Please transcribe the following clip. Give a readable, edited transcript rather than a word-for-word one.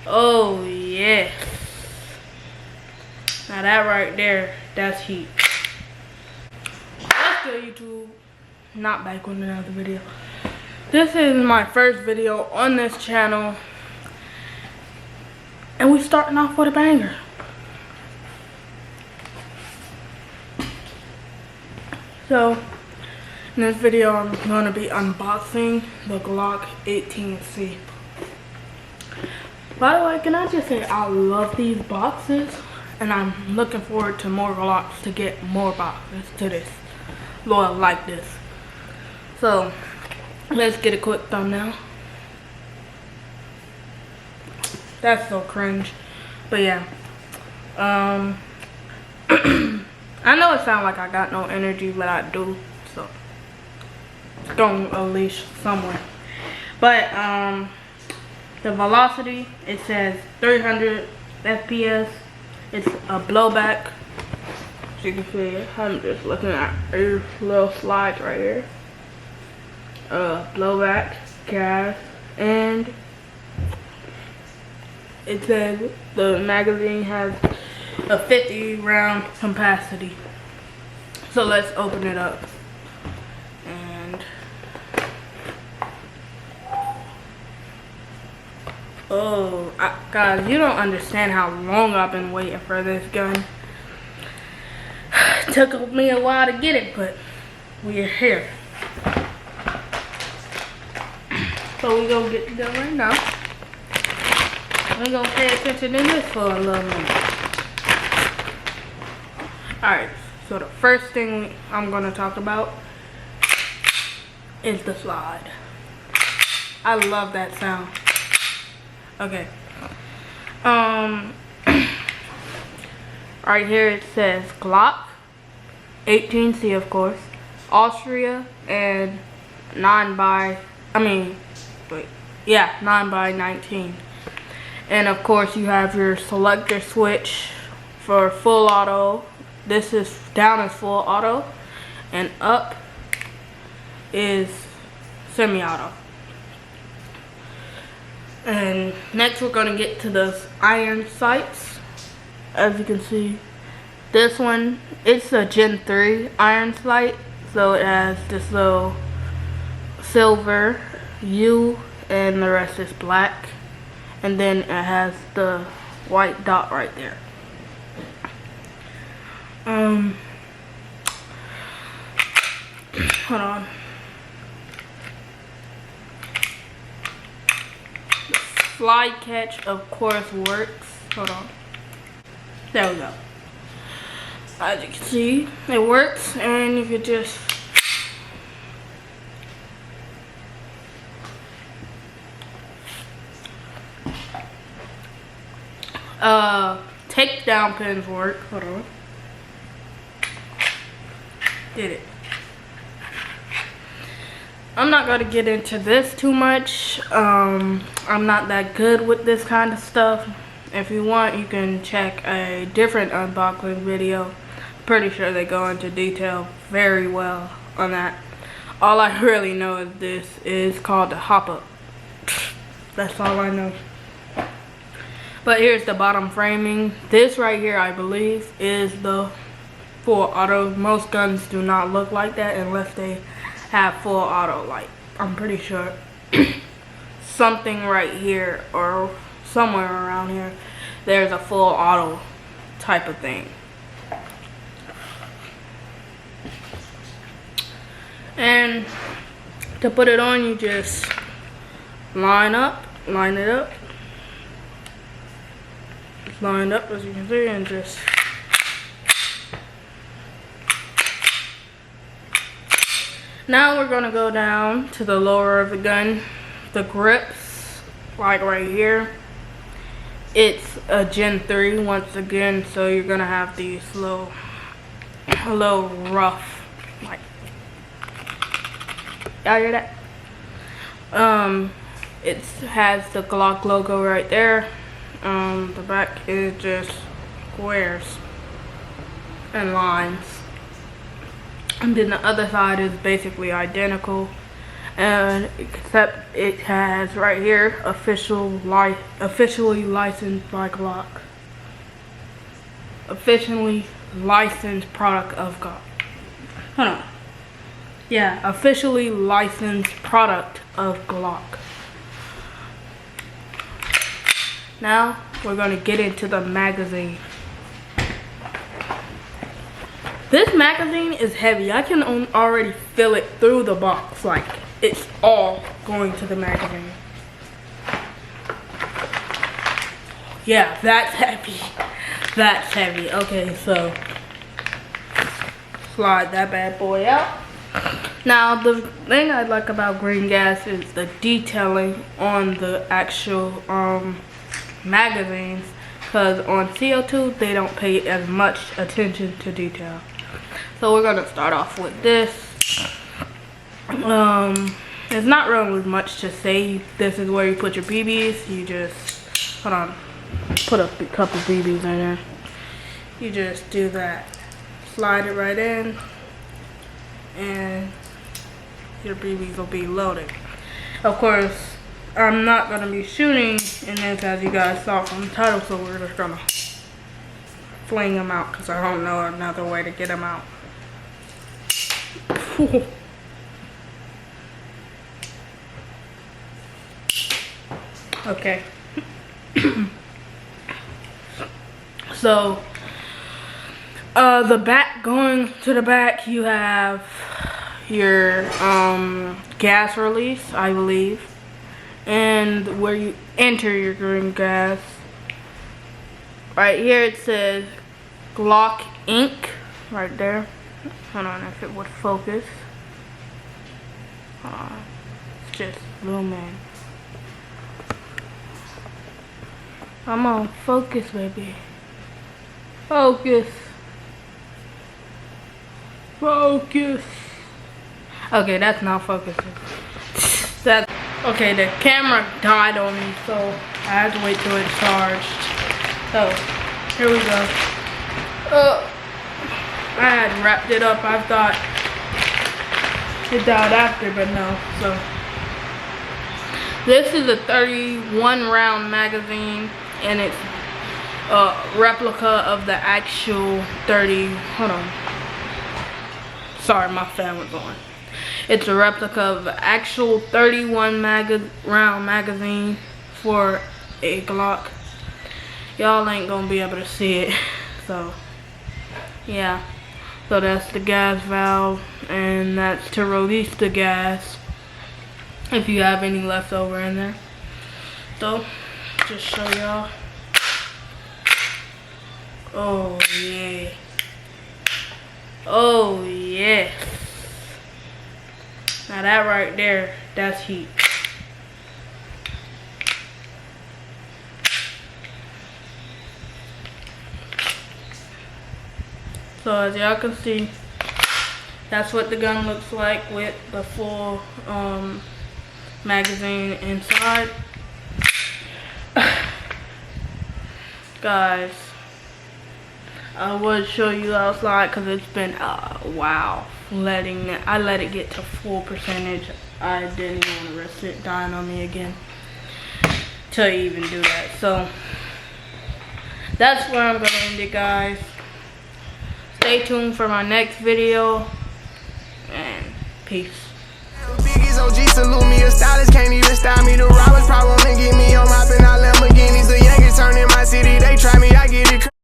Oh yeah. Now that right there, that's heat. Let's go YouTube. Not back with another video. This is my first video on this channel. And we starting off with a banger. So, in this video I'm going to be unboxing the Glock 18C. By the way, can I just say I love these boxes. And I'm looking forward to more Glocks to get more boxes to this. Loyal like this. So, let's get a quick thumbnail. That's so cringe. But yeah. I know it sounds like I got no energy, but I do. So, it's going to unleash somewhere. But, the velocity, it says 300 FPS. It's a blowback. As you can see, I'm just looking at these little slides right here. Blowback, gas, and it says the magazine has a 50 round capacity. So let's open it up. And guys, you don't understand how long I've been waiting for this gun. It took me a while to get it, but we're here. So we gonna get the gun right now. We're gonna pay attention to this for a little minute. Alright, so the first thing I'm gonna talk about is the slide. I love that sound. Okay. Right here it says Glock 18C, of course, Austria, and 9x19. And of course you have your selector switch for full auto. This is down is full auto, and up is semi-auto. And next we're gonna get to the iron sights. As you can see, this one, it's a Gen 3 iron sight, so it has this little silver U and the rest is black, and then it has the white dot right there. Hold on. The slide catch, of course, works. Hold on. There we go. As you can see, it works, and if you just takedown pins work. Hold on. Did it. I'm not going to get into this too much. I'm not that good with this kind of stuff. If you want, you can check a different unboxing video. Pretty sure they go into detail very well on that. All I really know is this is called the hop-up. That's all I know. But here's the bottom framing. This right here, I believe, is the full auto. Most guns do not look like that unless they have full auto. Like, I'm pretty sure something right here or somewhere around here, there's a full auto type of thing. And to put it on, you just line it up, line it up as you can see, and just now we're gonna go down to the lower of the gun. The grips, like right here, it's a Gen 3 once again, so you're gonna have these a little rough, like, y'all hear that? It has the Glock logo right there. The back is just squares and lines, and then the other side is basically identical. and except it has right here officially licensed by Glock. Officially licensed product of Glock. Hold on. Yeah, officially licensed product of Glock. Now we're gonna get into the magazine. This magazine is heavy. I can already feel it through the box. Like, it's all going to the magazine. Yeah, that's heavy. That's heavy. Okay, so slide that bad boy out. Now, the thing I like about green gas is the detailing on the actual magazines. Because on CO2, they don't pay as much attention to detail. So we're gonna start off with this. There's not really much to say. This is where you put your BBs. You just, hold on, put a couple BBs in there. You just do that. Slide it right in, and your BBs will be loaded. Of course, I'm not gonna be shooting in this, as you guys saw from the title, so we're just gonna fling them out because I don't know another way to get them out. Okay. So the back, going to the back, you have your gas release, I believe, and where you enter your green gas. Right here it says Glock Inc. right there. Hold on, if it would focus. It's just zoom in. Come on, focus, baby. Focus. Focus. Okay, that's not focusing. Okay, the camera died on me, so I had to wait till it charged. So, here we go. I had wrapped it up. I thought it died after, but no. So, this is a 31 round magazine, and it's a replica of the actual 30. Hold on. Sorry, my fan was on. It's a replica of the actual 31 round magazine for a Glock. Y'all ain't gonna be able to see it. So, yeah. So that's the gas valve, and that's to release the gas if you have any left over in there. So, just show y'all. Oh yeah. Oh yes. Now that right there, that's heat. So as y'all can see, that's what the gun looks like with the full magazine inside. Guys, I would show you outside because it's been wow. I let it get to full percentage. I didn't even want to risk it dying on me again to even do that. So that's where I'm gonna end it, guys. Stay tuned for my next video, and peace. OG salute me, a stylist can't even style me. The robbers probably wanna get me on my pin, I Lamborghini.